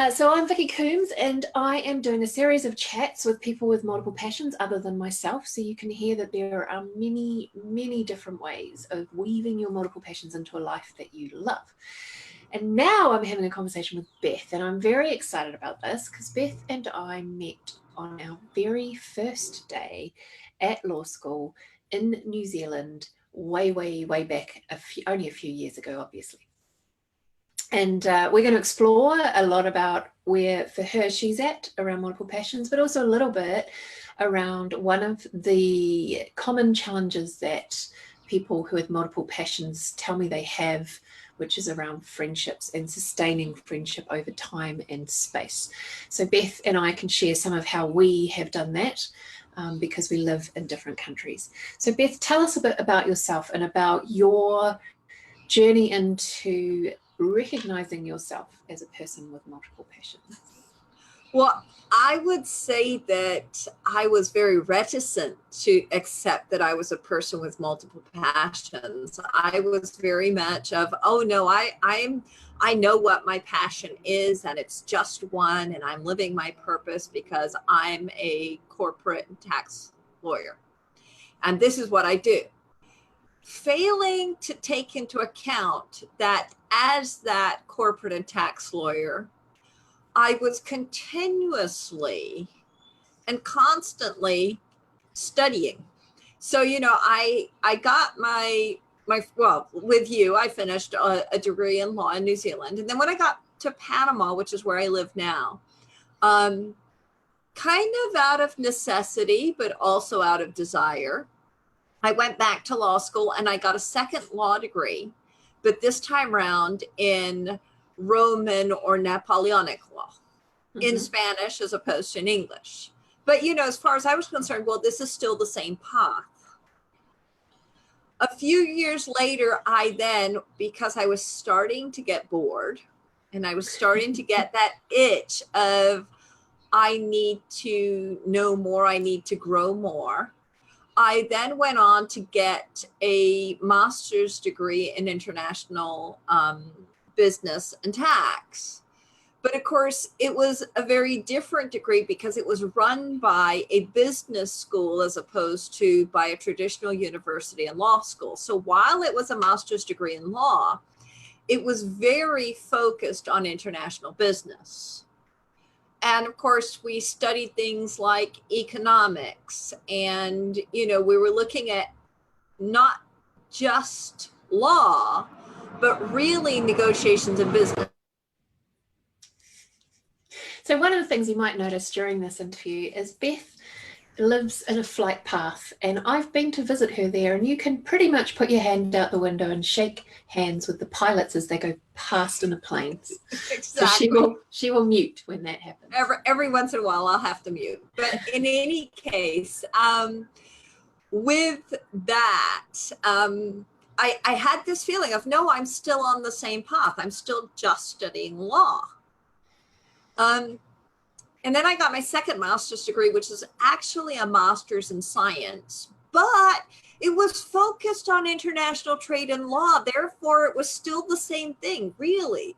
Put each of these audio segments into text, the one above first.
So I'm Vikki Coombes, and I am doing a series of chats with people with multiple passions other than myself. So you can hear that there are many, many different ways of weaving your multiple passions into a life that you love. And now I'm having a conversation with Beth, and I'm very excited about this because Beth and I met on our very first day at law school in New Zealand, way, way, way back, only a few years ago, obviously. And we're going to explore a lot about where, for her, she's at around multiple passions, but also a little bit around one of the common challenges that people who have multiple passions tell me they have, which is around friendships and sustaining friendship over time and space. So Beth and I can share some of how we have done that because we live in different countries. So Beth, tell us a bit about yourself and about your journey into recognizing yourself as a person with multiple passions. Well, I would say that I was very reticent to accept that I was a person with multiple passions. I was very much of, oh no, I know what my passion is, and it's just one, and I'm living my purpose because I'm a corporate and tax lawyer, and this is what I do. Failing to take into account that as that corporate and tax lawyer, I was continuously and constantly studying. So, I got my well, with you, I finished a degree in law in New Zealand. And then when I got to Panama, which is where I live now, kind of out of necessity, but also out of desire, I went back to law school and I got a second law degree, but this time around in Roman or Napoleonic law, in Spanish as opposed to in English. But, as far as I was concerned, well, this is still the same path. A few years later, I then, because I was starting to get bored and I was starting to get that itch of, I need to know more, I need to grow more, I then went on to get a master's degree in international business and tax. But of course, it was a very different degree because it was run by a business school as opposed to by a traditional university and law school. So while it was a master's degree in law, it was very focused on international business. And of course, we studied things like economics, and, we were looking at not just law, but really negotiations and business. So one of the things you might notice during this interview is Beth lives in a flight path, and I've been to visit her there, and you can pretty much put your hand out the window and shake hands with the pilots as they go past in the planes. Exactly. So she will mute when that happens. Every once in a while I'll have to mute. But in any case, with that, I had this feeling of, no, I'm still on the same path. I'm still just studying law. And then I got my second master's degree, which is actually a master's in science, but it was focused on international trade and law. Therefore, it was still the same thing, really.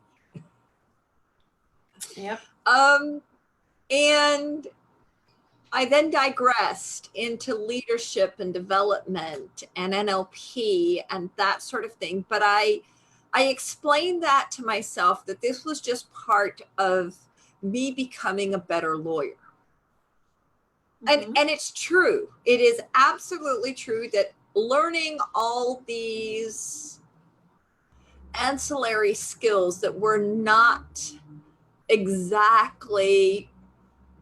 Yep. And I then digressed into leadership and development and NLP and that sort of thing. But I explained that to myself, that this was just part of me becoming a better lawyer. And it's true. It is absolutely true that learning all these ancillary skills that were not exactly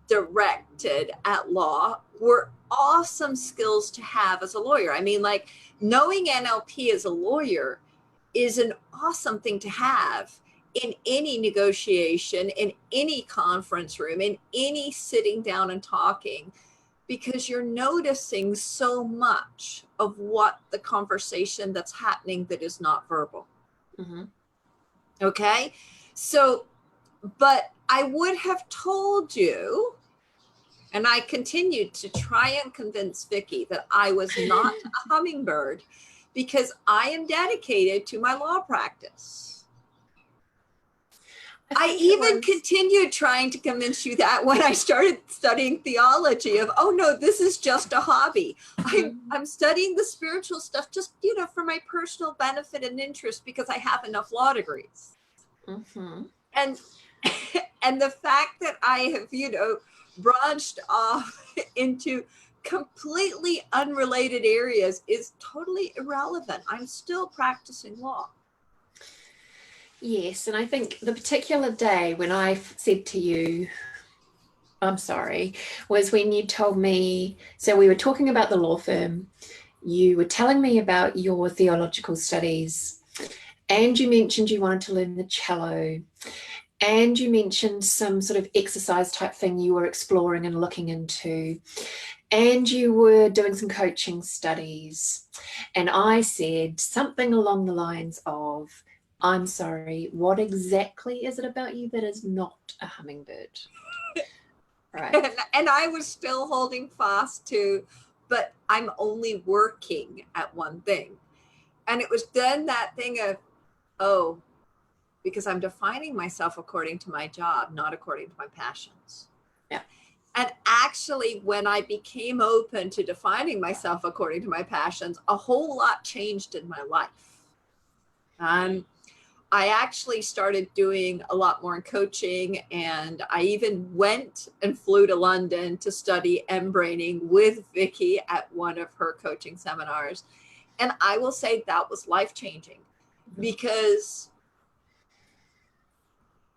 directed at law were awesome skills to have as a lawyer. I mean, like, knowing NLP as a lawyer is an awesome thing to have in any negotiation, in any conference room, in any sitting down and talking, because you're noticing so much of what the conversation that's happening that is not verbal. Okay. So, but I would have told you, and I continued to try and convince Vikki that I was not a hummingbird because I am dedicated to my law practice. I even continued trying to convince you that when I started studying theology of, oh no, this is just a hobby. I'm studying the spiritual stuff just, for my personal benefit and interest because I have enough law degrees. And the fact that I have, branched off into completely unrelated areas is totally irrelevant. I'm still practicing law. Yes, and I think the particular day when I said to you, I'm sorry, was when you told me, so we were talking about the law firm, you were telling me about your theological studies, and you mentioned you wanted to learn the cello, and you mentioned some sort of exercise type thing you were exploring and looking into, and you were doing some coaching studies. And I said something along the lines of, I'm sorry, what exactly is it about you that is not a hummingbird? Right. And I was still holding fast to, but I'm only working at one thing. And it was then that thing of, oh, because I'm defining myself according to my job, not according to my passions. Yeah. And actually, when I became open to defining myself according to my passions, a whole lot changed in my life. I actually started doing a lot more in coaching, and I even went and flew to London to study embraining with Vikki at one of her coaching seminars. And I will say that was life-changing because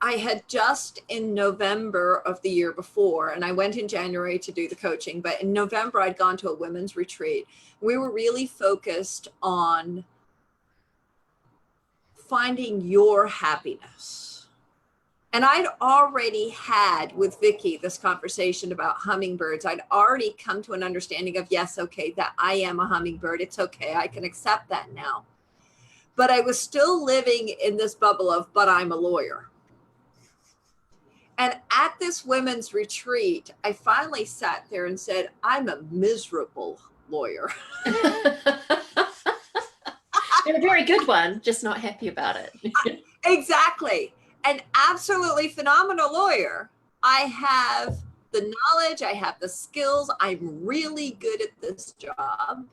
I had just in November of the year before, and I went in January to do the coaching, but in November I'd gone to a women's retreat. We were really focused on finding your happiness. And I'd already had with Vikki this conversation about hummingbirds. I'd already come to an understanding of, yes, okay, that I am a hummingbird. It's okay. I can accept that now. But I was still living in this bubble of, but I'm a lawyer. And at this women's retreat, I finally sat there and said, I'm a miserable lawyer. You're a very good one, just not happy about it. Exactly. An absolutely phenomenal lawyer. I have the knowledge, I have the skills, I'm really good at this job,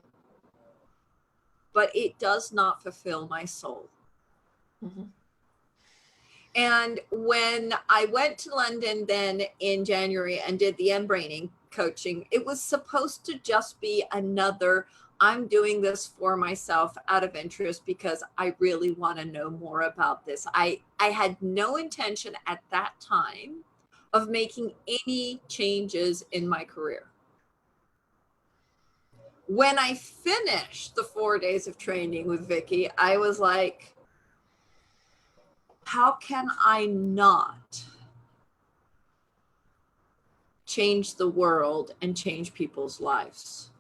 but it does not fulfill my soul. And when I went to London then in January and did the embraining coaching, it was supposed to just be another, I'm doing this for myself out of interest because I really want to know more about this. I had no intention at that time of making any changes in my career. When I finished the 4 days of training with Vikki, I was like, how can I not change the world and change people's lives?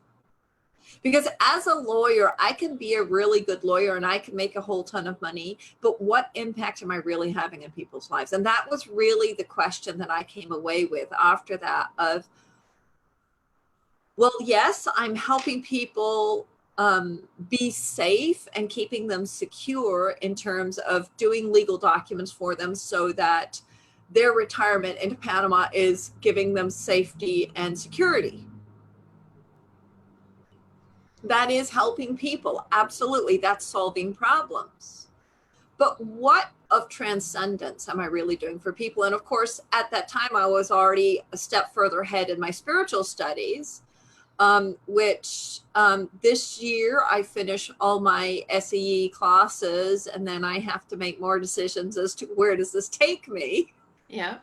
Because as a lawyer, I can be a really good lawyer and I can make a whole ton of money, but what impact am I really having in people's lives? And that was really the question that I came away with after that of, well, yes, I'm helping people be safe and keeping them secure in terms of doing legal documents for them so that their retirement into Panama is giving them safety and security. That is helping people. Absolutely. That's solving problems. But what of transcendence am I really doing for people? And of course, at that time, I was already a step further ahead in my spiritual studies, which this year I finish all my SEE classes, and then I have to make more decisions as to where does this take me? Yeah.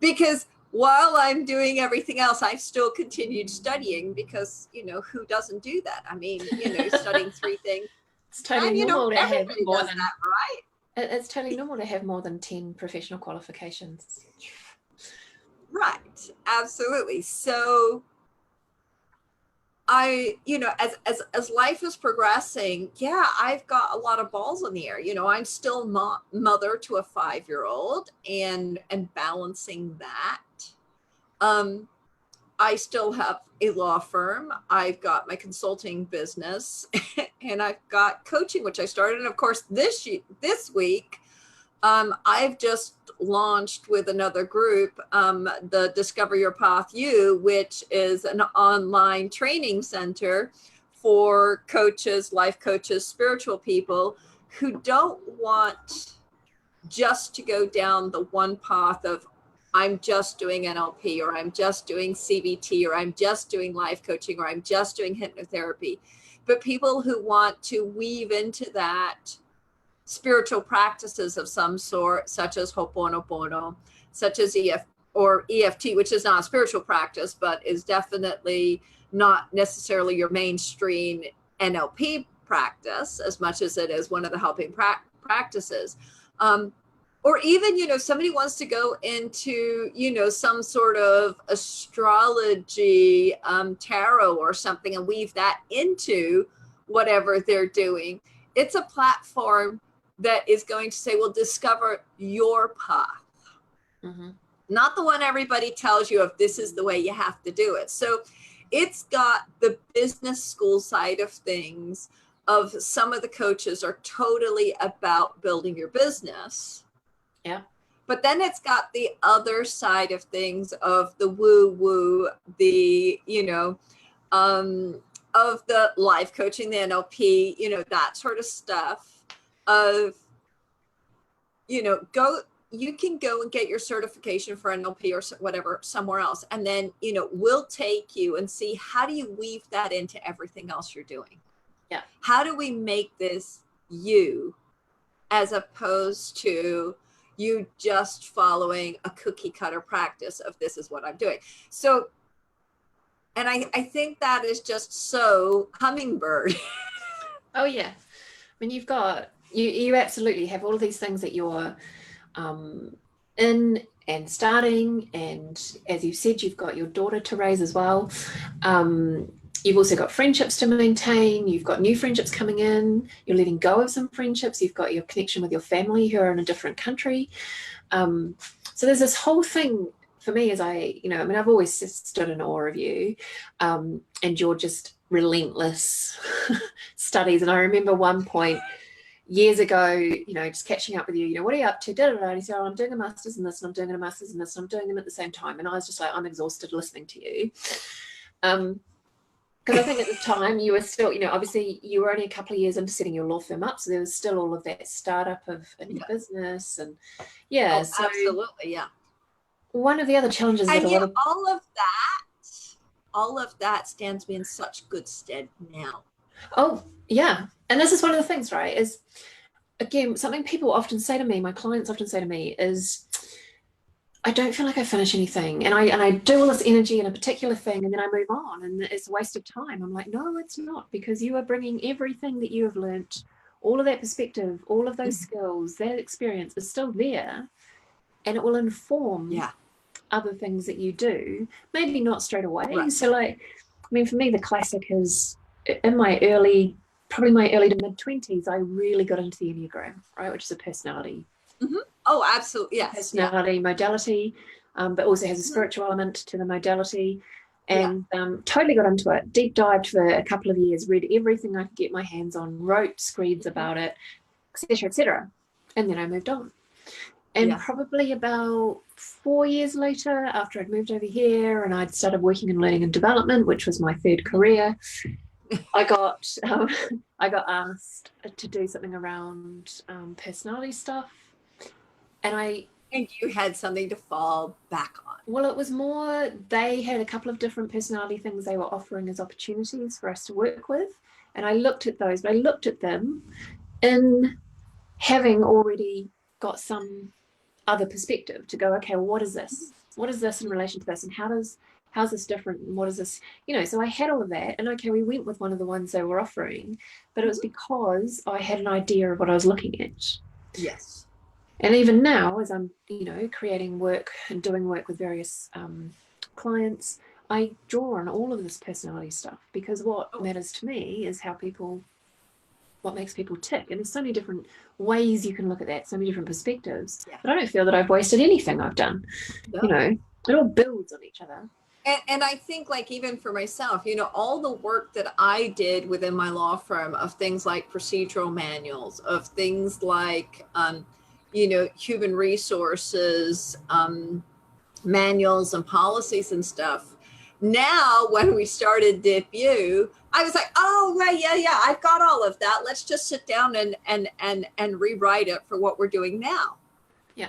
Because while I'm doing everything else, I've still continued studying because, who doesn't do that? I mean, studying 3 things. It's totally normal to have more than than that, right? It's totally normal to have more than 10 professional qualifications. Right. Absolutely. So I, as life is progressing, yeah, I've got a lot of balls in the air. I'm still mother to a 5-year-old and balancing that. I still have a law firm. I've got my consulting business and I've got coaching, which I started. And of course, this week, I've just launched with another group, the Discover Your Path U, which is an online training center for coaches, life coaches, spiritual people who don't want just to go down the one path of I'm just doing NLP, or I'm just doing CBT, or I'm just doing life coaching, or I'm just doing hypnotherapy, but people who want to weave into that spiritual practices of some sort, such as Ho'oponopono, such as EFT, which is not a spiritual practice, but is definitely not necessarily your mainstream NLP practice as much as it is one of the helping practices. Or even, somebody wants to go into, some sort of astrology, tarot or something, and weave that into whatever they're doing. It's a platform that is going to say, well, discover your path. Mm-hmm. Not the one everybody tells you of, this is the way you have to do it. So it's got the business school side of things, of some of the coaches are totally about building your business. Yeah. But then it's got the other side of things, of the woo-woo, the, of the life coaching, the NLP, that sort of stuff of, you can go and get your certification for NLP or whatever somewhere else. And then, we'll take you and see, how do you weave that into everything else you're doing? Yeah. How do we make this you, as opposed to you just following a cookie cutter practice of this is what I'm doing. So, and I think that is just so hummingbird. Oh yeah. I mean, you've got, you absolutely have all of these things that you're in and starting. And as you said, you've got your daughter to raise as well. You've also got friendships to maintain. You've got new friendships coming in. You're letting go of some friendships. You've got your connection with your family who are in a different country. So there's this whole thing for me as I've always stood in awe of you, and your just relentless studies. And I remember one point years ago, just catching up with you, what are you up to? And he said, I'm doing a master's in this, and I'm doing a master's in this, and I'm doing them at the same time. And I was just like, I'm exhausted listening to you. Because I think at the time you were still, obviously you were only a couple of years into setting your law firm up. So there was still all of that startup of a new business. And so absolutely. Yeah. One of the other challenges that all of that stands me in such good stead now. Oh, yeah. And this is one of the things, right, is, again, something people often say to me, my clients often say to me is, I don't feel like I finish anything, and I do all this energy in a particular thing, and then I move on, and it's a waste of time. I'm like, no, it's not, because you are bringing everything that you have learnt, all of that perspective, all of those skills, that experience is still there, and it will inform other things that you do, maybe not straight away. Right. So for me, the classic is in my early to mid 20s, I really got into the Enneagram, right, which is a personality. Mm-hmm. Oh, absolutely. Yes. Personality modality, but also has a spiritual element to the modality. And totally got into it, deep dived for a couple of years, read everything I could get my hands on, wrote screeds about it, etc., etc. And then I moved on. And probably about 4 years later, after I'd moved over here and I'd started working in learning and development, which was my third career, I got asked to do something around personality stuff. And you had something to fall back on. Well, it was more, they had a couple of different personality things they were offering as opportunities for us to work with. And I looked at those, but I looked at them in having already got some other perspective to go, okay, well, what is this? What is this in relation to this? And how's this different? And what is this? So I had all of that. And okay, we went with one of the ones they were offering, but it was because I had an idea of what I was looking at. Yes. And even now, as I'm, creating work and doing work with various clients, I draw on all of this personality stuff, because what matters to me is what makes people tick. And there's so many different ways you can look at that, so many different perspectives. Yeah. But I don't feel that I've wasted anything I've done. No. It all builds on each other. And I think, even for myself, all the work that I did within my law firm of things like procedural manuals, of things like, human resources manuals and policies and stuff. Now, when we started DIPU, I was like, oh, right, yeah, I've got all of that. Let's just sit down and rewrite it for what we're doing now. Yeah.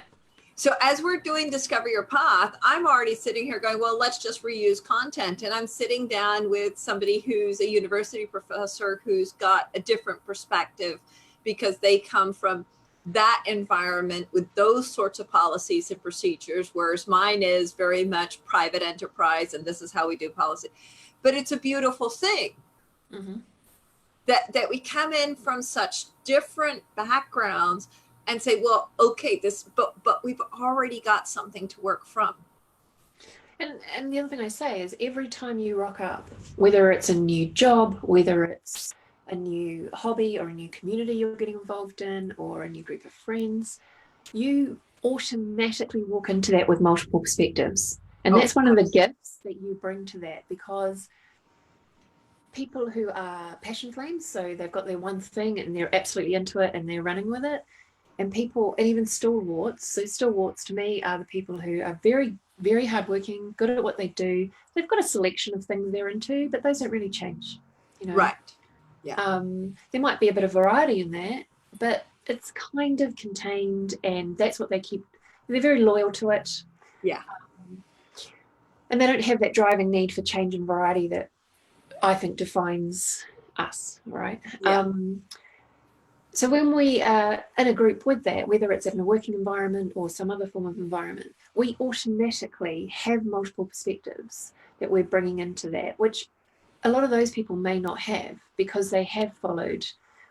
So as we're doing Discover Your Path, I'm already sitting here going, well, let's just reuse content. And I'm sitting down with somebody who's a university professor who's got a different perspective because they come from that environment with those sorts of policies and procedures, whereas mine is very much private enterprise and this is how we do policy. But it's a beautiful thing that we come in from such different backgrounds and say, well, okay, but we've already got something to work from. And the other thing I say is every time you rock up, whether it's a new job, whether it's a new hobby or a new community you're getting involved in or a new group of friends, you automatically walk into that with multiple perspectives. And that's one of the gifts that you bring to that, because people who are passion flames, so they've got their one thing and they're absolutely into it and they're running with it, and people, and even stalwarts, so stalwarts to me are the people who are very, very hardworking, good at what they do. They've got a selection of things they're into, but those don't really change, Right. Yeah. There might be a bit of variety in that, but it's kind of contained, and that's what they keep. They're very loyal to it. Yeah. And they don't have that driving need for change and variety that I think defines us, right? Yeah. So when we are in a group with that, whether it's in a working environment or some other form of environment, we automatically have multiple perspectives that we're bringing into that, which a lot of those people may not have because they have followed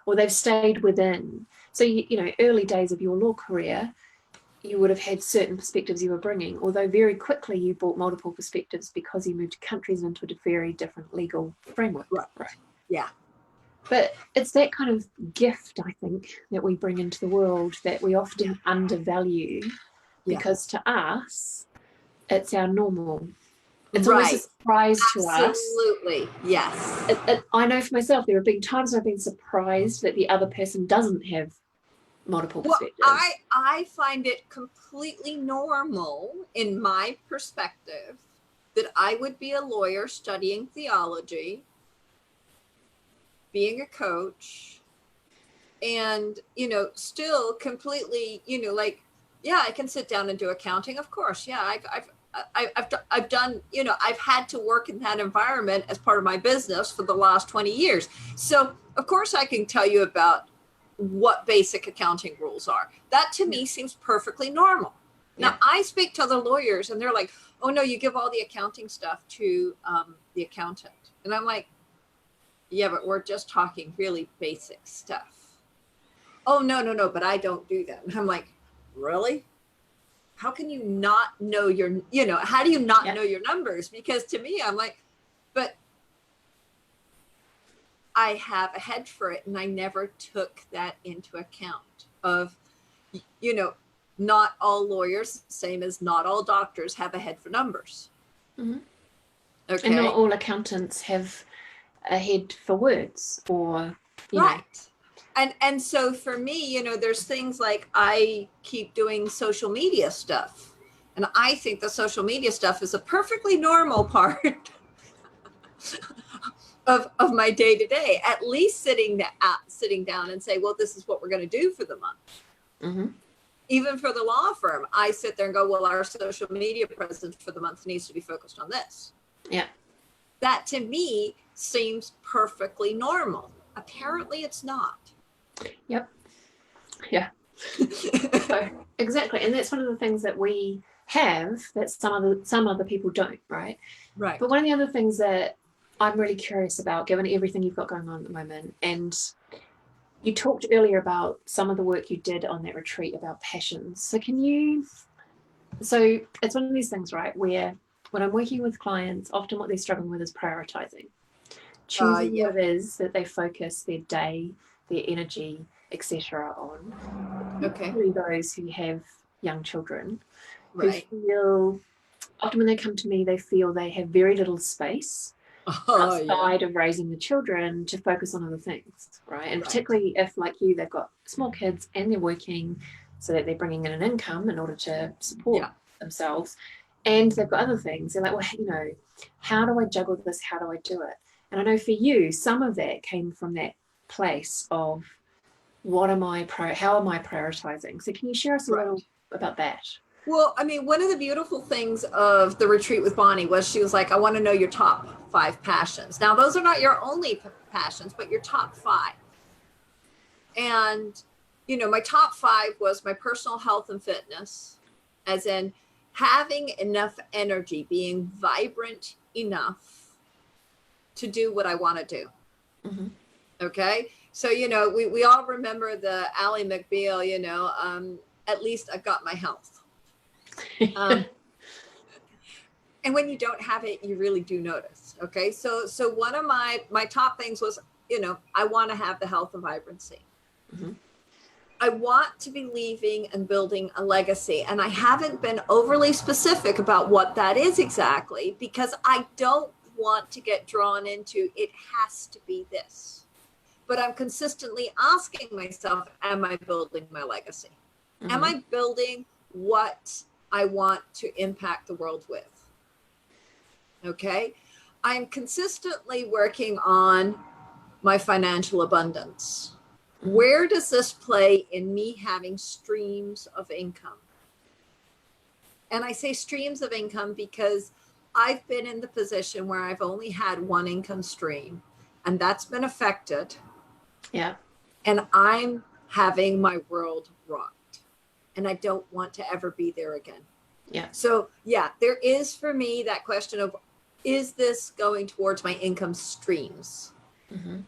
or they've stayed within. So, early days of your law career, you would have had certain perspectives you were bringing, although very quickly you brought multiple perspectives because you moved countries into a very different legal framework. Right. Yeah. But it's that kind of gift, I think, that we bring into the world that we often undervalue because to us, it's our normal. It's always a surprise to us. Absolutely, yes. I know for myself, there have been times I've been surprised that the other person doesn't have multiple perspectives. I find it completely normal, in my perspective, that I would be a lawyer studying theology, being a coach, and, still completely, I can sit down and do accounting. Of course. Yeah. I've done, I've had to work in that environment as part of my business for the last 20 years. So of course I can tell you about what basic accounting rules are. That to me seems perfectly normal. Now I speak to other lawyers and they're like, oh no, you give all the accounting stuff to the accountant. And I'm like, yeah, but we're just talking really basic stuff. Oh, no, but I don't do that. And I'm like, really? How can you not know how do you not know your numbers? Because to me, I'm like, but I have a head for it. And I never took that into account of, not all lawyers, same as not all doctors, have a head for numbers. Mm-hmm. Okay. And not all accountants have a head for words or, right. And so for me, there's things like I keep doing social media stuff. And I think the social media stuff is a perfectly normal part of my day to day, at least sitting down and say, well, this is what we're going to do for the month. Mm-hmm. Even for the law firm, I sit there and go, well, our social media presence for the month needs to be focused on this. Yeah. That to me seems perfectly normal. Apparently it's not. Yep. Yeah. So, exactly. And that's one of the things that we have that some other people don't, right? Right. But one of the other things that I'm really curious about, given everything you've got going on at the moment, and you talked earlier about some of the work you did on that retreat about passions. So it's one of these things, right, where when I'm working with clients, often what they're struggling with is prioritizing. Choosing what it is that they focus their day, their energy, etc. on. Okay. Particularly those who have young children, right. who feel, often when they come to me, they feel they have very little space outside of raising the children to focus on other things, right? And particularly if, like you, they've got small kids and they're working, so that they're bringing in an income in order to support themselves. And they've got other things. They're like, well, you know, how do I juggle this? How do I do it? And I know for you, some of that came from that place of how am I prioritizing? So can you share us a little about that? Well, I mean, one of the beautiful things of the retreat with Bonnie was she was like, I want to know your top 5 passions. Now, those are not your only passions, but your top 5. And, you know, my top 5 was my personal health and fitness, as in having enough energy, being vibrant enough to do what I want to do. Mm-hmm. Okay. So, you know, we all remember the Ally McBeal, you know, at least I've got my health. And when you don't have it, you really do notice. Okay. So one of my top things was, you know, I want to have the health and vibrancy. Mm-hmm. I want to be leaving and building a legacy. And I haven't been overly specific about what that is exactly, because I don't want to get drawn into it has to be this. But I'm consistently asking myself, am I building my legacy? Mm-hmm. Am I building what I want to impact the world with? Okay. I'm consistently working on my financial abundance. Where does this play in me having streams of income? And I say streams of income because I've been in the position where I've only had one income stream, and that's been affected. Yeah. And I'm having my world rocked, and I don't want to ever be there again. Yeah. So yeah, there is for me that question of, is this going towards my income streams? Mm-hmm.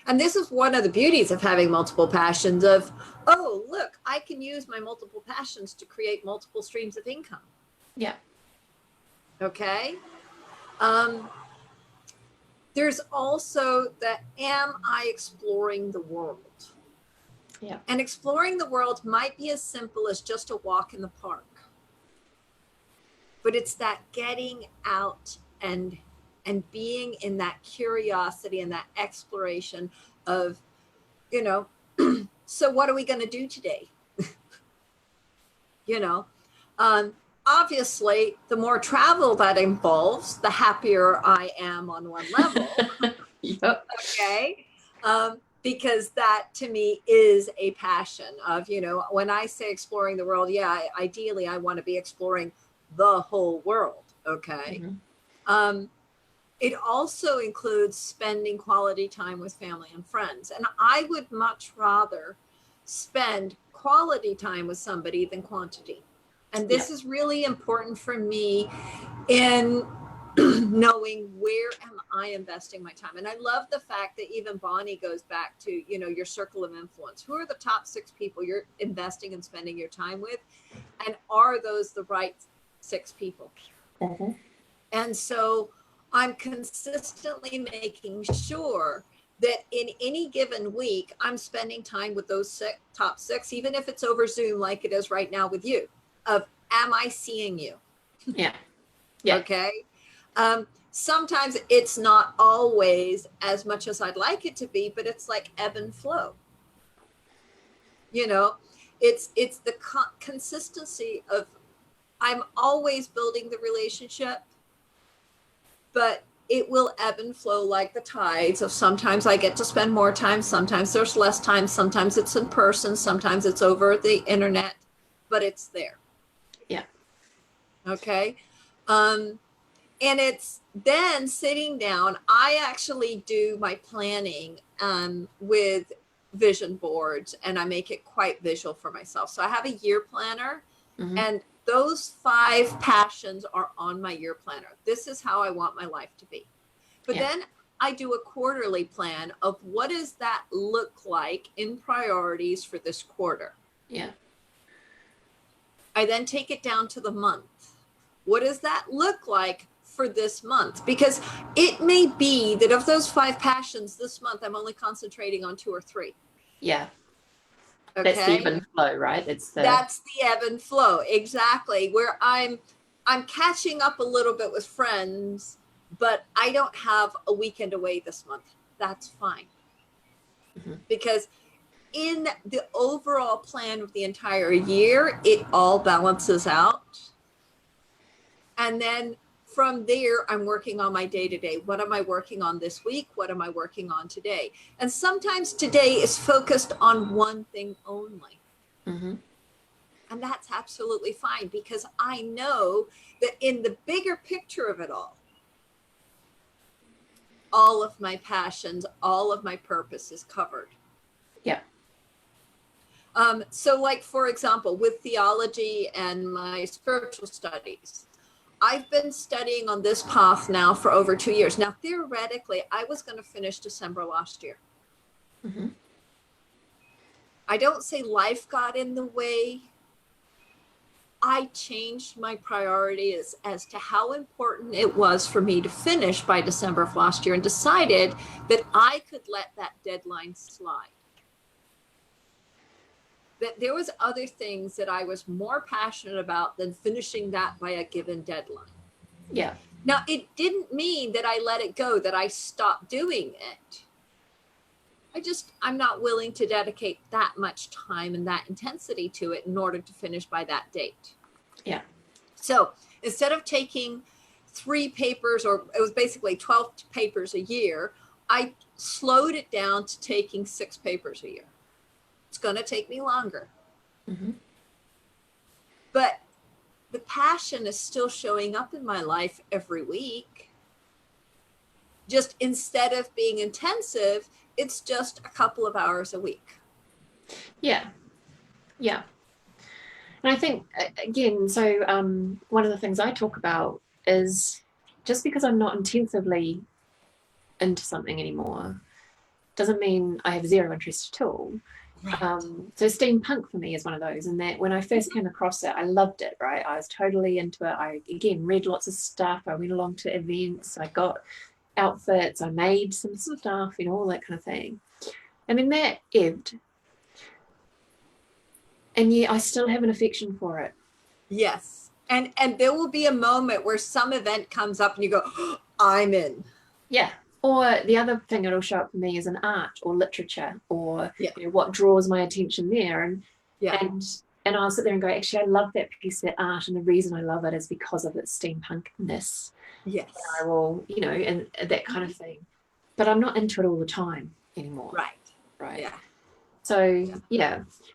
And this is one of the beauties of having multiple passions of, oh, look, I can use my multiple passions to create multiple streams of income. Yeah. Okay. There's also that, am I exploring the world? Yeah. And exploring the world might be as simple as just a walk in the park. But it's that getting out and being in that curiosity and that exploration of, you know, so what are we going to do today? You know, obviously, the more travel that involves, the happier I am on one level. Yep. Okay. Because that to me is a passion of, you know, when I say exploring the world, ideally I want to be exploring the whole world. Okay. Mm-hmm. It also includes spending quality time with family and friends. And I would much rather spend quality time with somebody than quantity. And this is really important for me in knowing where am I investing my time. And I love the fact that even Bonnie goes back to, you know, your circle of influence. Who are the top 6 people you're investing and spending your time with? And are those the right 6 people? Mm-hmm. And so I'm consistently making sure that in any given week, I'm spending time with those top 6, even if it's over Zoom, like it is right now with you, of, am I seeing you? Yeah. Yeah. Okay. Sometimes it's not always as much as I'd like it to be, but it's like ebb and flow. You know, it's the consistency of, I'm always building the relationship, but it will ebb and flow like the tides of, sometimes I get to spend more time, sometimes there's less time, sometimes it's in person, sometimes it's over the internet, but it's there. Yeah. Okay. And it's then sitting down, I actually do my planning with vision boards, and I make it quite visual for myself. So I have a year planner, mm-hmm. and those 5 passions are on my year planner. This is how I want my life to be. But then I do a quarterly plan of, what does that look like in priorities for this quarter? Yeah. I then take it down to the month. What does that look like for this month? Because it may be that of those 5 passions this month, I'm only concentrating on 2 or 3. Yeah. Okay. That's the ebb and flow, right? That's the ebb and flow. Exactly. Where I'm catching up a little bit with friends, but I don't have a weekend away this month. That's fine. Mm-hmm. Because in the overall plan of the entire year, it all balances out. And then from there, I'm working on my day-to-day. What am I working on this week? What am I working on today? And sometimes today is focused on one thing only. Mm-hmm. And that's absolutely fine, because I know that in the bigger picture of it all of my passions, all of my purpose is covered. Yeah. So like, for example, with theology and my spiritual studies, I've been studying on this path now for over 2 years. Now, theoretically, I was going to finish December last year. Mm-hmm. I don't say life got in the way. I changed my priorities as to how important it was for me to finish by December of last year, and decided that I could let that deadline slide. That there was other things that I was more passionate about than finishing that by a given deadline. Yeah. Now, it didn't mean that I let it go, that I stopped doing it. I'm not willing to dedicate that much time and that intensity to it in order to finish by that date. Yeah. So instead of taking 3 papers, or it was basically 12 papers a year, I slowed it down to taking 6 papers a year. It's going to take me longer. Mm-hmm. But the passion is still showing up in my life every week. Just instead of being intensive, it's just a couple of hours a week. Yeah. Yeah. And I think, again, so one of the things I talk about is, just because I'm not intensively into something anymore doesn't mean I have zero interest at all. Right. So steampunk for me is one of those, and that when I first came across it, I loved it, right? I was totally into it. I, again, read lots of stuff. I went along to events. I got outfits. I made some stuff, all that kind of thing. And then that ebbed. And yet I still have an affection for it. Yes. And there will be a moment where some event comes up and you go, oh, I'm in. Yeah. Or the other thing that'll show up for me is an art or literature, or what draws my attention there. And I'll sit there and go, actually, I love that piece of art, and the reason I love it is because of its steampunkness. Yes. And I will, and that kind of thing. But I'm not into it all the time anymore. Right. Yeah. So,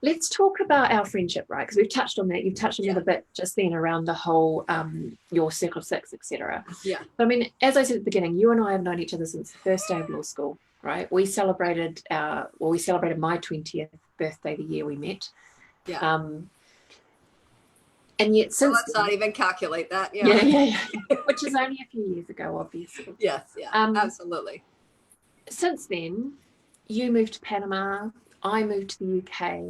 let's talk about our friendship, right? Because we've touched on that. You've touched on it a bit just then around the whole, your circle of 6, etc. Yeah. But I mean, as I said at the beginning, you and I have known each other since the first day of law school, right? We celebrated my 20th birthday the year we met. Yeah. And yet since... let's not even calculate that. Yeah. Which is only a few years ago, obviously. Yes, absolutely. Since then, you moved to Panama. I moved to the UK.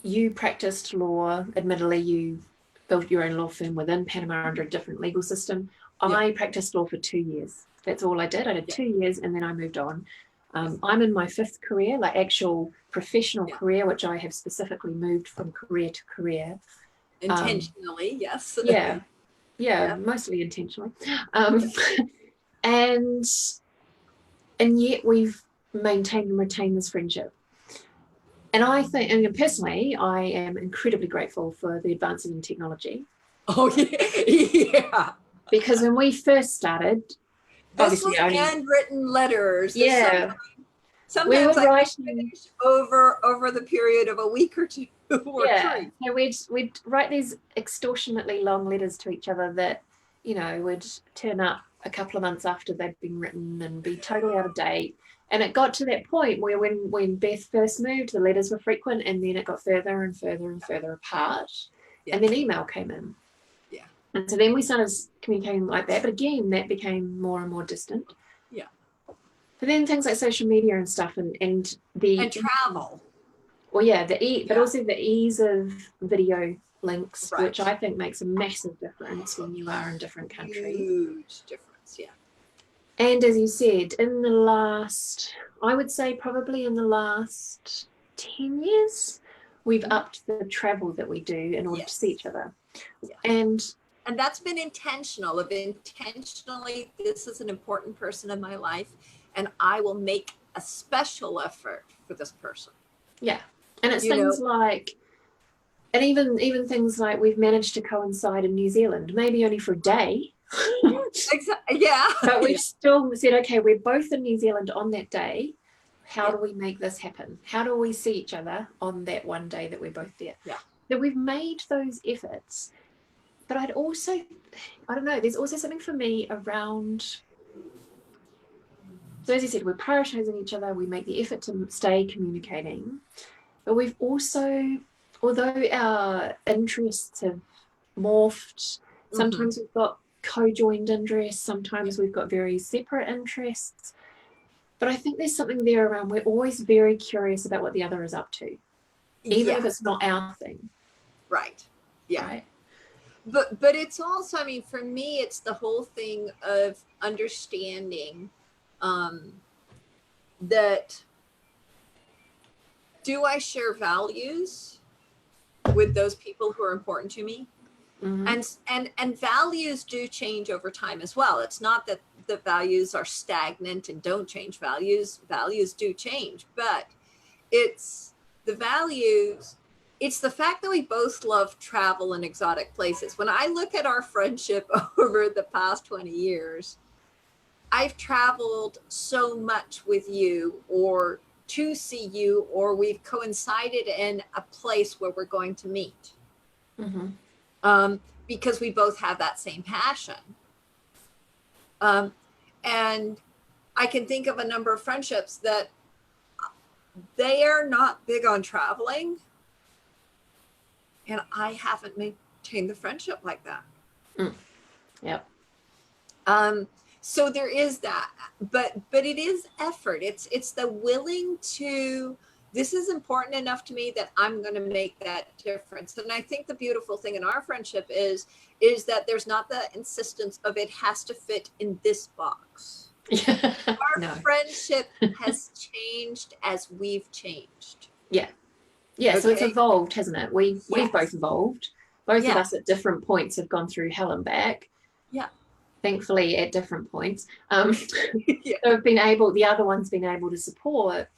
You practiced law. Admittedly, you built your own law firm within Panama under a different legal system. I practiced law for 2 years. That's all I did. I did 2 years, and then I moved on. I'm in my 5th career, like actual professional career, which I have specifically moved from career to career. Intentionally, yes. Yeah, mostly intentionally. And yet we've maintained and retained this friendship. And I think, personally, I am incredibly grateful for the advances in technology. Oh, yeah. Because when we first started, this was handwritten letters. Yeah. Sometimes I finish over the period of a week or 2 or 3. So we'd write these extortionately long letters to each other that, would turn up a couple of months after they'd been written and be totally out of date. And it got to that point where when Beth first moved, the letters were frequent, and then it got further and further and further apart. And then email came in. Yeah. And so then we started communicating like that. But again, that became more and more distant. Yeah. But then things like social media and stuff and travel. Well, but also the ease of video links, which I think makes a massive difference when you are in different countries. Huge difference, yeah. And as you said, I would say probably in the last 10 years, we've upped the travel that we do in order to see each other. Yeah. And And that's been intentional this is an important person in my life, and I will make a special effort for this person. Yeah. And it's things like, and even things like we've managed to coincide in New Zealand, maybe only for a day. Exactly. Yeah. But we've still said, okay, we're both in New Zealand on that day. How do we make this happen? How do we see each other on that one day that we're both there? Yeah. That we've made those efforts. But I don't know, there's also something for me around, so as you said, we're prioritizing each other, we make the effort to stay communicating, but we've also, although our interests have morphed, sometimes we've got co-joined interests, sometimes we've got very separate interests, but I think there's something there around we're always very curious about what the other is up to, even if it's not our thing. Right. Yeah. Right? But it's also, I mean, for me, it's the whole thing of understanding that, do I share values with those people who are important to me? Mm-hmm. And values do change over time as well. It's not that the values are stagnant and don't change. Values do change, but it's the values. It's the fact that we both love travel and exotic places. When I look at our friendship over the past 20 years, I've traveled so much with you, or to see you, or we've coincided in a place where we're going to meet. Mm-hmm. Because we both have that same passion. And I can think of a number of friendships that they are not big on traveling, and I haven't maintained the friendship like that. Yep. So there is that, but it is effort. It's the willing to, this is important enough to me that I'm going to make that difference. And I think the beautiful thing in our friendship is that there's not the insistence of it has to fit in this box. Our friendship has changed as we've changed. Yeah. Yeah, okay. So it's evolved, hasn't it? We've both evolved. Both of us at different points have gone through hell and back. Yeah. Thankfully, at different points. So the other one's been able to support.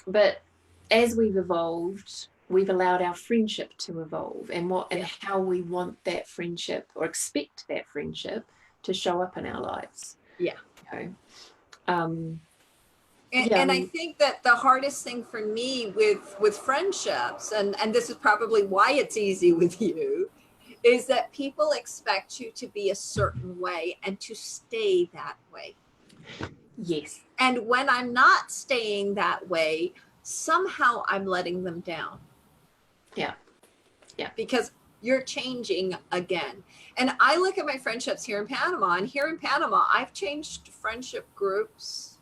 But as we've evolved, we've allowed our friendship to evolve, and how we want that friendship or expect that friendship to show up in our lives. Yeah. Okay. And I think that the hardest thing for me with friendships, and this is probably why it's easy with you, is that people expect you to be a certain way and to stay that way. Yes. And when I'm not staying that way, somehow I'm letting them down. Yeah. Yeah. Because you're changing again. And I look at my friendships here in Panama, and here in Panama, I've changed friendship groups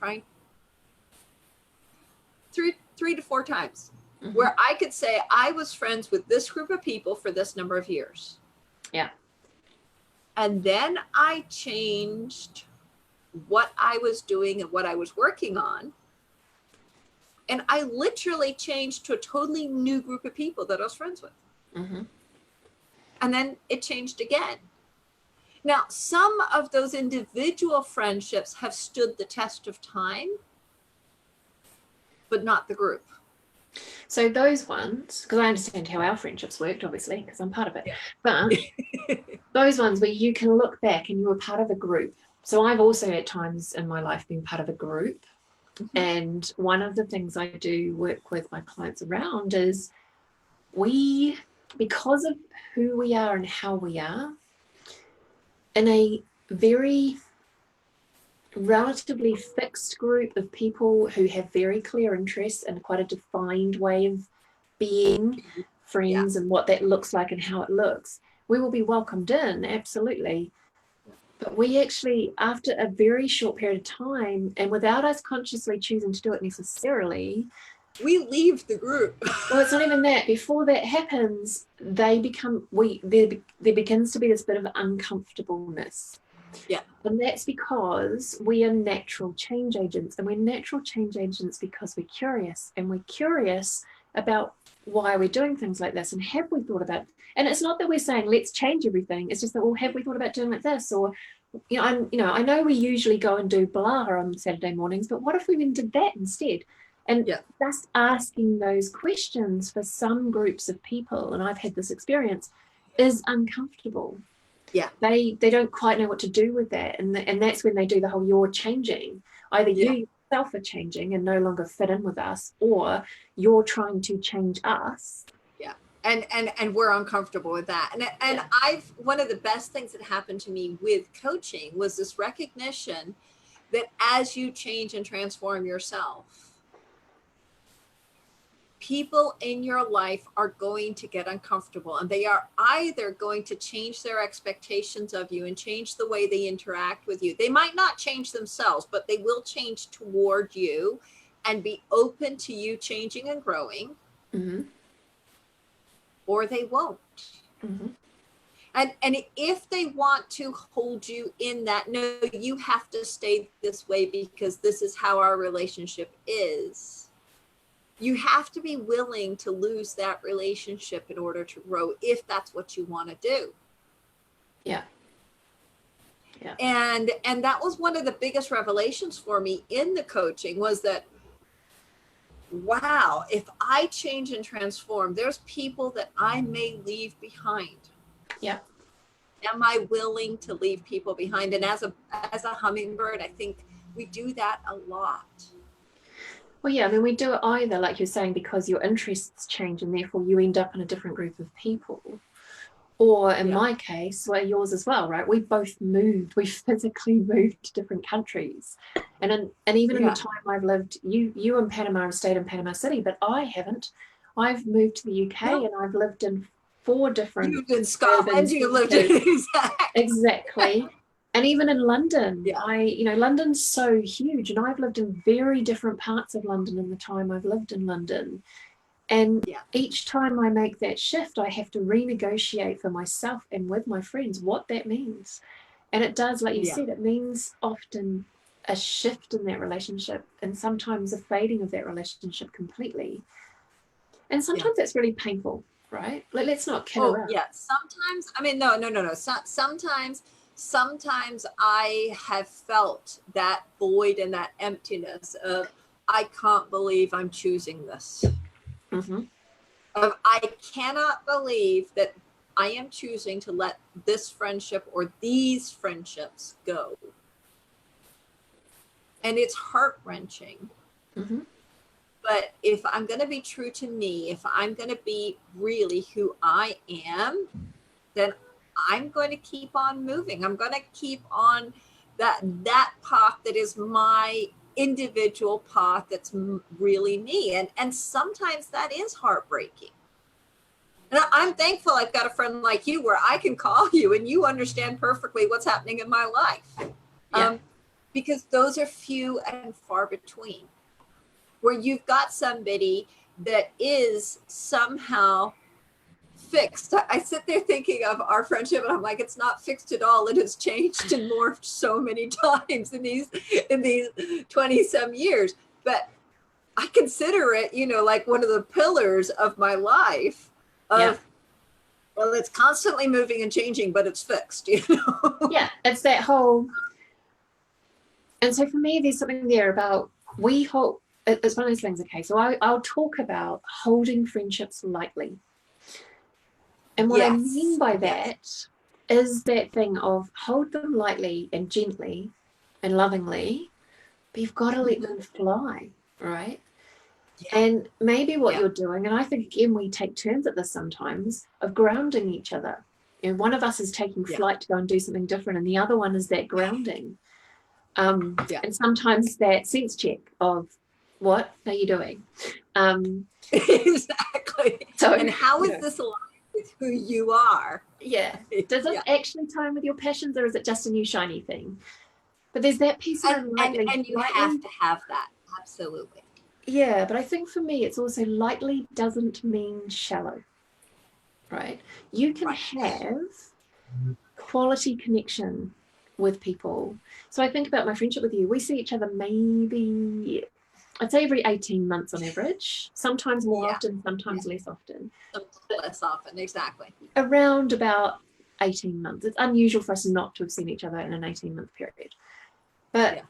3 to 4 times, where I could say I was friends with this group of people for this number of years. Yeah. And then I changed what I was doing and what I was working on. And I literally changed to a totally new group of people that I was friends with. Mm-hmm. And then it changed again. Now, some of those individual friendships have stood the test of time, but not the group. So those ones, because I understand how our friendships worked, obviously, because I'm part of it. Yeah. But those ones where you can look back and you were part of a group. So I've also at times in my life been part of a group. Mm-hmm. And one of the things I do work with my clients around is because of who we are and how we are, in a very relatively fixed group of people who have very clear interests and quite a defined way of being friends, and what that looks like and how it looks, we will be welcomed in, absolutely. But we actually, after a very short period of time, and without us consciously choosing to do it necessarily, we leave the group. Well, it's not even that. Before that happens, there begins to be this bit of uncomfortableness. Yeah. And that's because we are natural change agents, and we're natural change agents because we're curious, and we're curious about why are we doing things like this? And have we thought about, and it's not that we're saying let's change everything. It's just that, well, have we thought about doing like this? Or, I know we usually go and do blah on Saturday mornings, but what if we even did that instead? And just asking those questions for some groups of people, and I've had this experience, is uncomfortable. Yeah. They don't quite know what to do with that. And that's when they do the whole you're changing. Either you yourself are changing and no longer fit in with us, or you're trying to change us. Yeah. And we're uncomfortable with that. And one of the best things that happened to me with coaching was this recognition that as you change and transform yourself, people in your life are going to get uncomfortable, and they are either going to change their expectations of you and change the way they interact with you. They might not change themselves, but they will change toward you and be open to you changing and growing, or they won't. And if they want to hold you in that, no, you have to stay this way because this is how our relationship is. You have to be willing to lose that relationship in order to grow, if that's what you want to do. Yeah. And that was one of the biggest revelations for me in the coaching, was that, wow, if I change and transform, there's people that I may leave behind. Yeah. Am I willing to leave people behind? And as a hummingbird, I think we do that a lot. Well, yeah, I mean, we do it either, like you're saying, because your interests change and therefore you end up in a different group of people. Or in my case, well, yours as well, right? We both moved. We physically moved to different countries. And even in the time I've lived, you in Panama have stayed in Panama City, but I haven't. I've moved to the UK and I've lived in 4 different... You lived in Scotland, you lived in... Exactly. And even in London, London's so huge, and I've lived in very different parts of London in the time I've lived in London. And each time I make that shift, I have to renegotiate for myself and with my friends what that means. And it does, like you said, it means often a shift in that relationship, and sometimes a fading of that relationship completely. And sometimes that's really painful, right? Like, let's not kid around. Yeah. Sometimes, I mean, no. Sometimes I have felt that void and that emptiness of, I can't believe I'm choosing this. I cannot believe that I am choosing to let this friendship or these friendships go. And it's heart-wrenching. But if I'm going to be true to me, if I'm going to be really who I am, then I'm going to keep on moving. I'm going to keep on that path that is my individual path, that's really me. And sometimes that is heartbreaking. And I'm thankful I've got a friend like you where I can call you and you understand perfectly what's happening in my life. Because those are few and far between, where you've got somebody that is somehow fixed. I sit there thinking of our friendship and I'm like, it's not fixed at all. It has changed and morphed so many times in these 20 some years. But I consider it, like one of the pillars of my life of, well, it's constantly moving and changing, but it's fixed, Yeah, it's that whole. And so for me, there's something there about it's one of those things, okay, so I'll talk about holding friendships lightly. And what I mean by that is that thing of hold them lightly and gently and lovingly, but you've got to let them fly, right? And maybe what you're doing, and I think, again, we take turns at this sometimes, of grounding each other. One of us is taking flight to go and do something different, and the other one is that grounding. And sometimes that sense check of, what are you doing? Exactly. So, and how is this aligned with who you are? Yeah. Does it actually time with your passions, or is it just a new shiny thing? But there's that piece of and you have to have that. Absolutely. Yeah, but I think for me, it's also lightly doesn't mean shallow, right? You can have quality connection with people. So I think about my friendship with you. We see each other maybe I'd say every 18 months on average, sometimes more Yeah. often, sometimes less often. Less often, exactly. Around about 18 months. It's unusual for us not to have seen each other in an 18-month period. But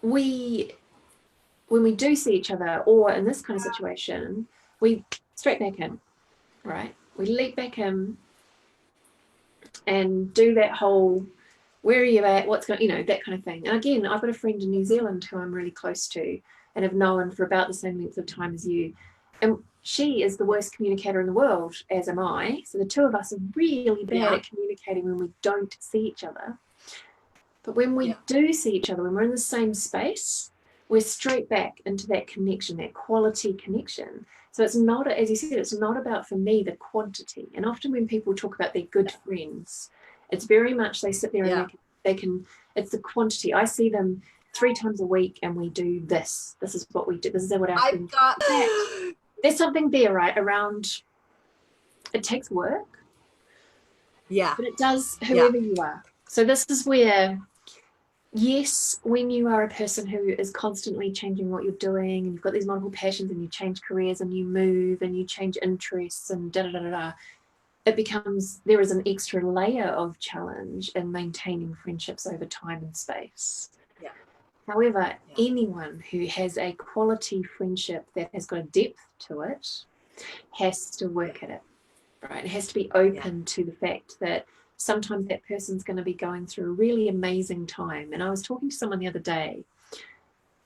when we do see each other, or in this kind of situation, we straight back in, right? We leap back in and do that whole, where are you at? What's going, that kind of thing. And again, I've got a friend in New Zealand who I'm really close to and have known for about the same length of time as you. And she is the worst communicator in the world, as am I. So the two of us are really bad at communicating when we don't see each other. But when we do see each other, when we're in the same space, we're straight back into that connection, that quality connection. So it's not, as you said, it's not about, for me, the quantity. And often when people talk about their good friends, it's very much they sit there and they can, it's the quantity. I see them 3 times a week and we do this. This is what we do. This is what our friends do. There's something there, right, around, it takes work. Yeah. But it does, whoever you are. So this is where, yes, when you are a person who is constantly changing what you're doing and you've got these multiple passions and you change careers and you move and you change interests and it becomes, there is an extra layer of challenge in maintaining friendships over time and space. Yeah. However, anyone who has a quality friendship that has got a depth to it has to work at it, right? It has to be open to the fact that sometimes that person's going to be going through a really amazing time. And I was talking to someone the other day.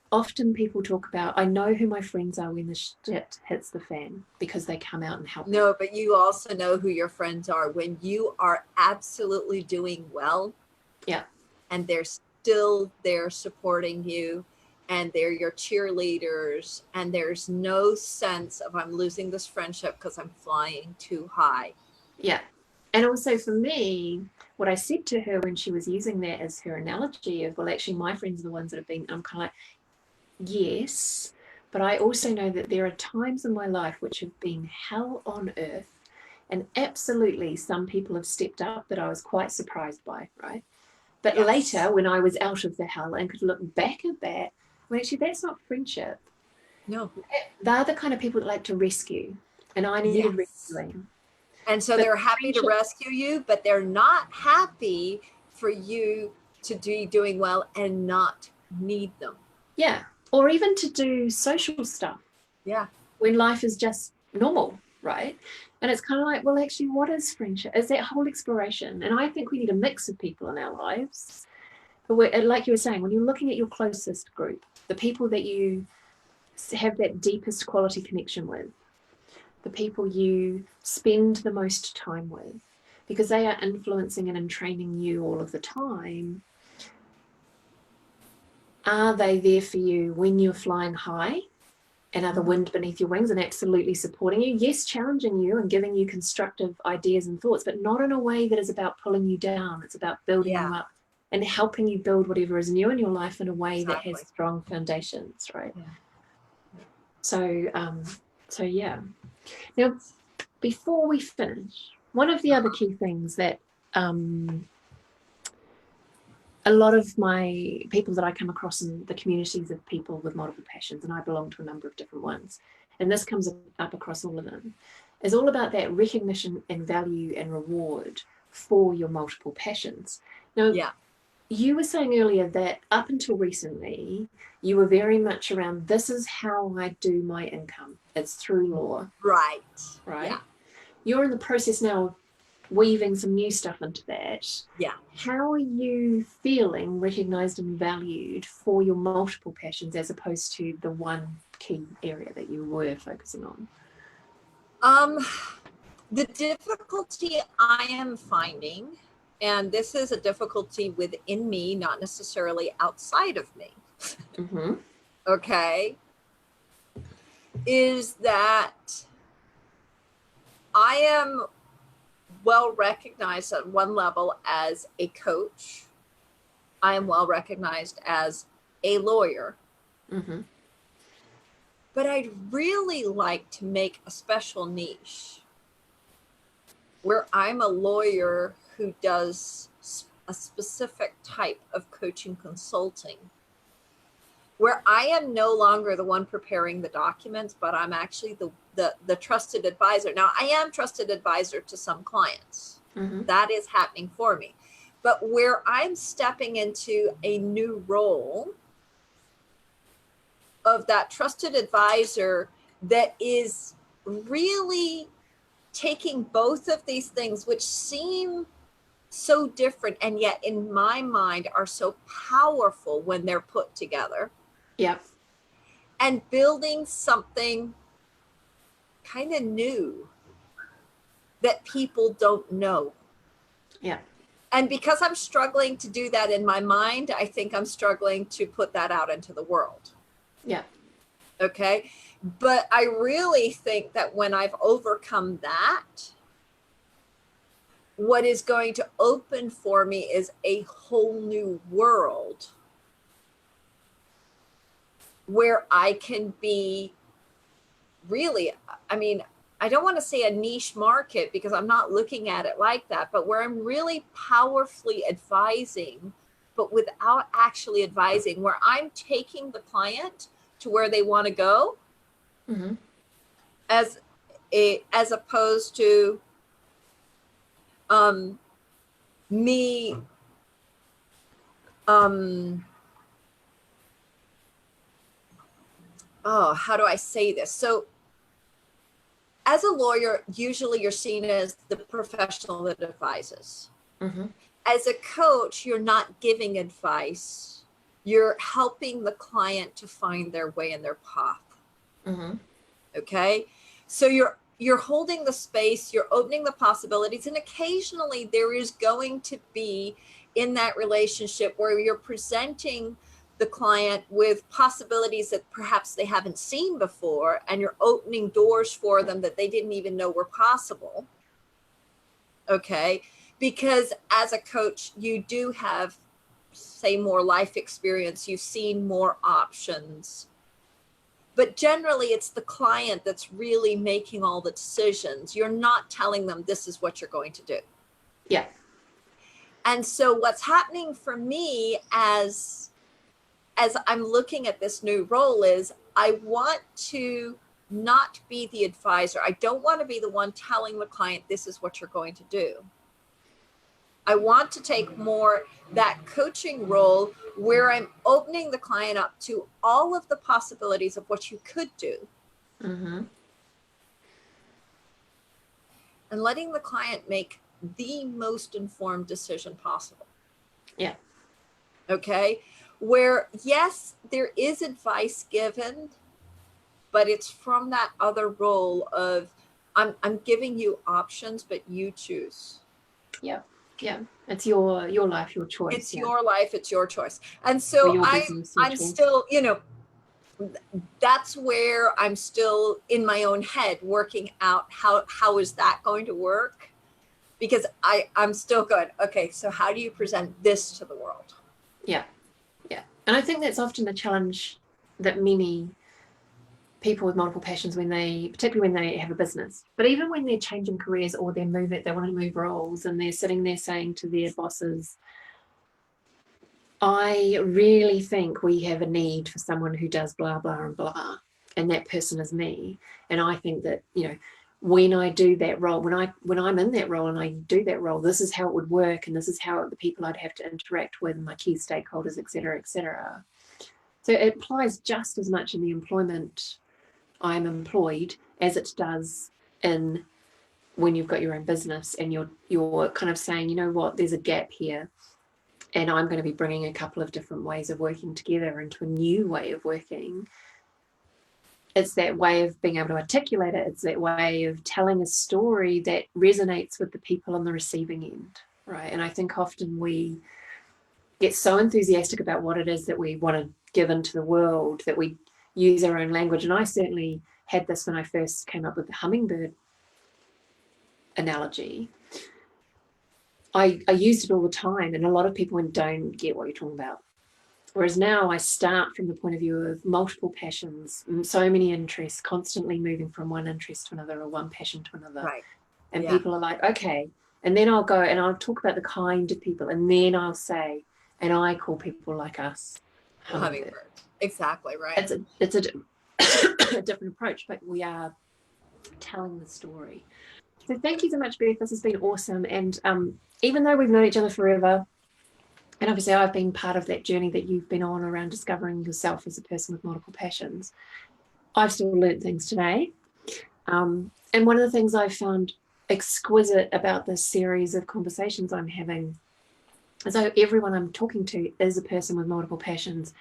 Often people talk about, I know who my friends are when the shit hits the fan, because they come out and help. No, but you also know who your friends are when you are absolutely doing well. Yeah. And they're still there supporting you, and they're your cheerleaders, and there's no sense of I'm losing this friendship because I'm flying too high. Yeah. And also for me, what I said to her when she was using that as her analogy of, well, actually my friends are the ones that have been, I'm kind of like, yes, but I also know that there are times in my life which have been hell on earth, and absolutely some people have stepped up that I was quite surprised by, right? But later, when I was out of the hell and could look back at that, well, actually that's not friendship. No. They're the kind of people that like to rescue, and I needed rescuing. And so they're happy to rescue you, but they're not happy for you to be doing well and not need them. Yeah. Or even to do social stuff. Yeah. When life is just normal, right? And it's kind of like, well, actually, what is friendship? Is that whole exploration? And I think we need a mix of people in our lives. But like you were saying, when you're looking at your closest group, the people that you have that deepest quality connection with, the people you spend the most time with, because they are influencing and entraining you all of the time. Are they there for you when you're flying high, and are the wind beneath your wings and absolutely supporting you? Yes, challenging you and giving you constructive ideas and thoughts, but not in a way that is about pulling you down. It's about building you up and helping you build whatever is new in your life in a way that has strong foundations, right? Yeah. So yeah. Now, before we finish, one of the other key things that a lot of my people that I come across in the communities of people with multiple passions, and I belong to a number of different ones, and this comes up across all of them, is all about that recognition and value and reward for your multiple passions. Now, you were saying earlier that up until recently, you were very much around, this is how I do my income. It's through law. Right. Yeah. You're in the process now of weaving some new stuff into that. Yeah. How are you feeling recognized and valued for your multiple passions as opposed to the one key area that you were focusing on? The difficulty I am finding, and this is a difficulty within me, not necessarily outside of me. Okay. Is that I am well recognized at one level as a coach. I am well recognized as a lawyer. But I'd really like to make a special niche where I'm a lawyer who does a specific type of coaching consulting where I am no longer the one preparing the documents, but I'm actually the trusted advisor. Now, I am trusted advisor to some clients. Mm-hmm. That is happening for me. But where I'm stepping into a new role of that trusted advisor that is really taking both of these things, which seem so different and yet in my mind are so powerful when they're put together. Yep. And building something kind of new that people don't know. Yeah. And because I'm struggling to do that in my mind, I think I'm struggling to put that out into the world. Yeah. Okay. But I really think that when I've overcome that, what is going to open for me is a whole new world where I can be really, I mean, I don't want to say a niche market because I'm not looking at it like that, but where I'm really powerfully advising, but without actually advising, where I'm taking the client to where they want to go, mm-hmm. as opposed to me how do I say this? So as a lawyer, usually you're seen as the professional that advises. Mm-hmm. As a coach, you're not giving advice. You're helping the client to find their way and their path. Mm-hmm. Okay. So you're holding the space, you're opening the possibilities. And occasionally there is going to be in that relationship where you're presenting the client with possibilities that perhaps they haven't seen before, and you're opening doors for them that they didn't even know were possible. Okay. Because as a coach, you do have, say, more life experience. You've seen more options. But generally, it's the client that's really making all the decisions. You're not telling them this is what you're going to do. Yeah. And so what's happening for me as I'm looking at this new role is I want to not be the advisor. I don't want to be the one telling the client this is what you're going to do. I want to take more that coaching role where I'm opening the client up to all of the possibilities of what you could do. Mm-hmm. And letting the client make the most informed decision possible. Yeah. Okay. Where, yes, there is advice given, but it's from that other role of I'm giving you options, but you choose. Yeah. Yeah. It's your life, your choice. It's your life, it's your choice. And so I'm still, that's where I'm still in my own head working out how is that going to work? Because I'm still going, okay, so how do you present this to the world? Yeah. Yeah. And I think that's often a challenge that many people with multiple passions, particularly when they have a business, but even when they're changing careers or they want to move roles and they're sitting there saying to their bosses, I really think we have a need for someone who does blah, blah, and blah. And that person is me. And I think that, when I do that role, when I'm in that role and I do that role, this is how it would work. And this is how the people I'd have to interact with, my key stakeholders, et cetera, et cetera. So it applies just as much in the employment I'm employed as it does in when you've got your own business and you're kind of saying, you know what, there's a gap here. And I'm going to be bringing a couple of different ways of working together into a new way of working. It's that way of being able to articulate it. It's that way of telling a story that resonates with the people on the receiving end, right? And I think often we get so enthusiastic about what it is that we want to give into the world that we use our own language. And I certainly had this when I first came up with the hummingbird analogy. I used it all the time, and a lot of people don't get what you're talking about. Whereas now I start from the point of view of multiple passions, so many interests, constantly moving from one interest to another or one passion to another. Right. And people are like, okay. And then I'll go and I'll talk about the kind of people. And then I'll say, and I call people like us hummingbirds. Exactly right. It's a a different approach, but we are telling the story. So thank you so much, Beth. This has been awesome. And even though we've known each other forever, and obviously I've been part of that journey that you've been on around discovering yourself as a person with multiple passions, I've still learned things today. And one of the things I found exquisite about this series of conversations I'm having is that everyone I'm talking to is a person with multiple passions.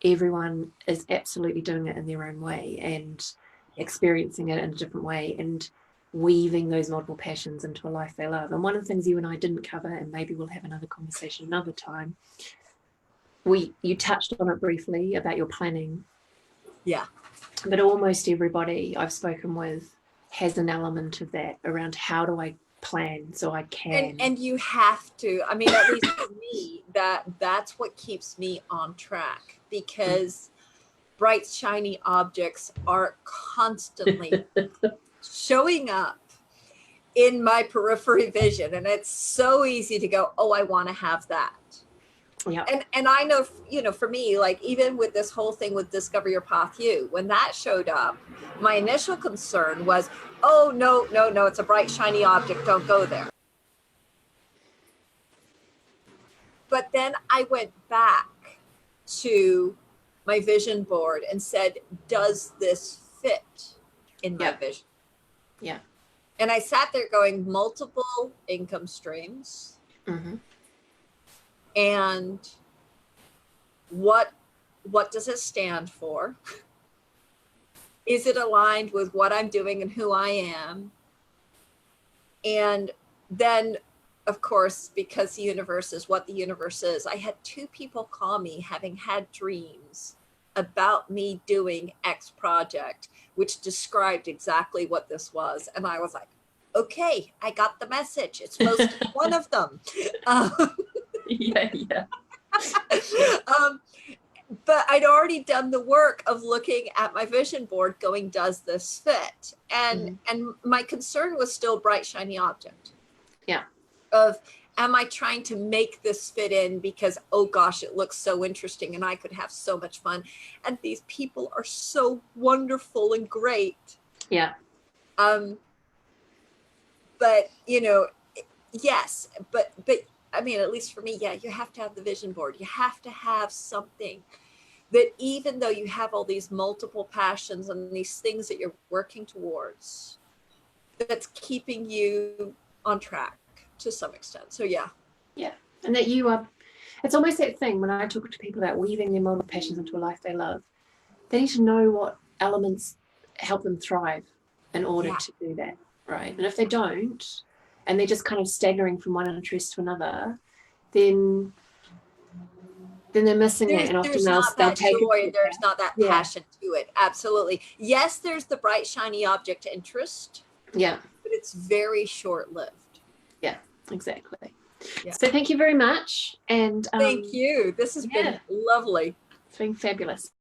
Everyone is absolutely doing it in their own way and experiencing it in a different way and weaving those multiple passions into a life they love. And one of the things you and I didn't cover, and maybe we'll have another conversation another time, you touched on it briefly about your planning. Yeah. But almost everybody I've spoken with has an element of that around how do I plan so I can. And you have to, I mean, at least for me, that's what keeps me on track, because bright, shiny objects are constantly showing up in my periphery vision. And it's so easy to go, oh, I want to have that. Yeah. And I know, you know, for me, like even with this whole thing with Discover Your Path You, when that showed up, my initial concern was, oh, no, it's a bright, shiny object. Don't go there. But then I went back to my vision board and said, does this fit in my vision? Yeah. And I sat there going, multiple income streams. Mm-hmm. And what does it stand for? Is it aligned with what I'm doing and who I am? And then, of course, because the universe is what the universe is, I had 2 people call me having had dreams about me doing X project, which described exactly what this was. And I was like, okay, I got the message. It's supposed to be one of them. Yeah. But I'd already done the work of looking at my vision board going, does this fit? And my concern was still bright, shiny object. Yeah. Of, am I trying to make this fit in because, oh gosh, it looks so interesting and I could have so much fun. And these people are so wonderful and great. Yeah. But, you know, yes, but I mean, at least for me, yeah, you have to have the vision board. You have to have something that, even though you have all these multiple passions and these things that you're working towards, that's keeping you on track to some extent. So yeah. Yeah. And that you are, it's almost that thing when I talk to people about weaving their multiple passions into a life they love, they need to know what elements help them thrive in order to do that. Right. And if they don't, and they're just kind of staggering from one interest to another, then they're missing it. And often they'll take joy, there's not that passion to it. Absolutely. Yes, there's the bright, shiny object interest. Yeah. But it's very short-lived. Yeah, exactly. Yeah. So thank you very much. And thank you. This has been lovely. It's been fabulous.